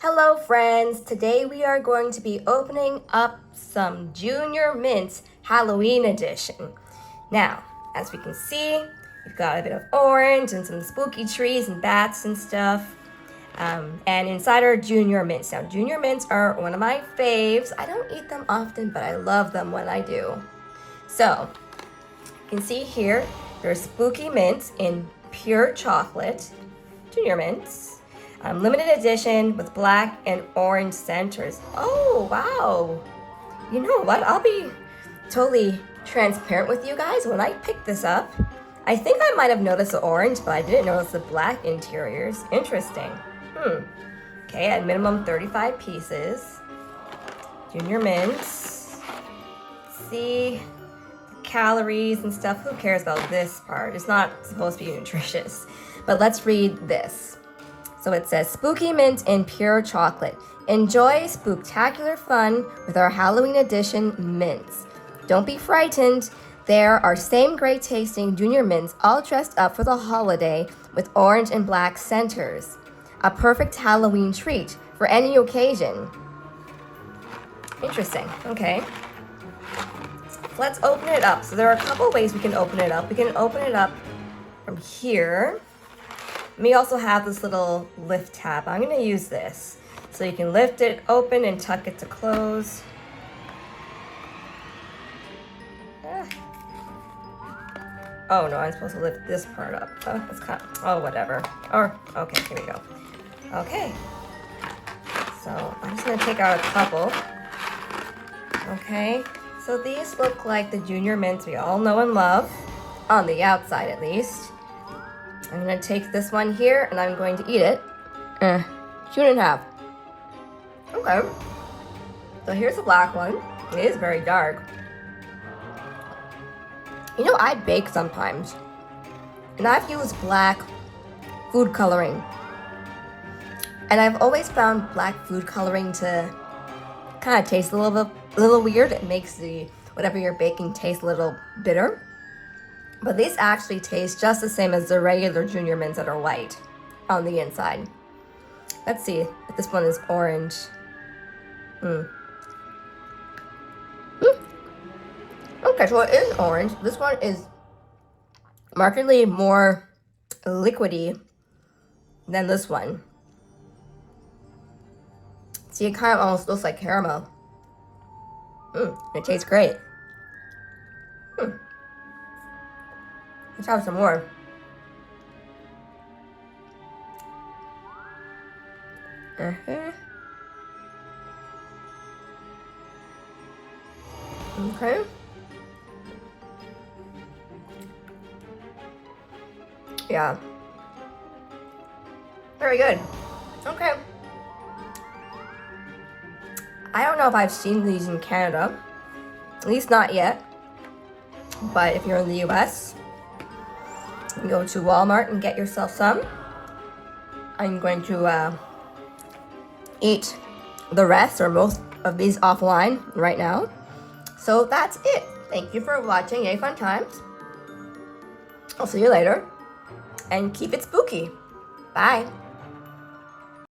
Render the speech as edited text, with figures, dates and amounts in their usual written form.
Hello friends, today we are going to be opening up some Junior Mints Halloween edition. Now, as we can see, we've got a bit of orange and some spooky trees and bats and stuff. And inside are Junior Mints. Now, Junior Mints are one of my faves. I don't eat them often, but I love them when I do. So, you can see here, there's spooky mints in pure chocolate, Junior Mints. Limited edition with black and orange centers. Oh, wow. You know what? I'll be totally transparent with you guys. When I picked this up, I think I might have noticed the orange, but I didn't notice the black interiors. Interesting. Okay, at minimum 35 pieces. Junior Mints. Let's see the calories and stuff. Who cares about this part? It's not supposed to be nutritious. But let's read this. So it says, Spooky Mint in pure chocolate. Enjoy spooktacular fun with our Halloween edition mints. Don't be frightened. There are same great tasting Junior Mints all dressed up for the holiday with orange and black centers. A perfect Halloween treat for any occasion. Interesting. Okay. Let's open it up. So there are a couple ways we can open it up. We can open it up from here. We also have this little lift tab. I'm going to use this. So you can lift it open and tuck it to close. Oh no, I'm supposed to lift this part up. Oh, that's kind of, oh, whatever. Or, okay, here we go. Okay. So I'm just going to take out a couple. Okay. So these look like the Junior Mints we all know and love. On the outside, at least. I'm going to take this one here, and I'm going to eat it. Shoot in half. Okay. So here's the black one. It is very dark. You know, I bake sometimes. And I've used black food coloring. And I've always found black food coloring to kind of taste a little weird. It makes the whatever you're baking taste a little bitter. But these actually taste just the same as the regular Junior Mints that are white on the inside. Let's see if this one is orange. Okay, so it is orange. This one is markedly more liquidy than this one. See, it kind of almost looks like caramel. It tastes great. Let's have some more. Okay. Yeah. Very good. Okay. I don't know if I've seen these in Canada. At least not yet. But if you're in the US, you can go to Walmart and get yourself some. I'm going to eat the rest or most of these offline right now. So that's it. Thank you for watching. Yay, fun times. I'll see you later. And keep it spooky. Bye.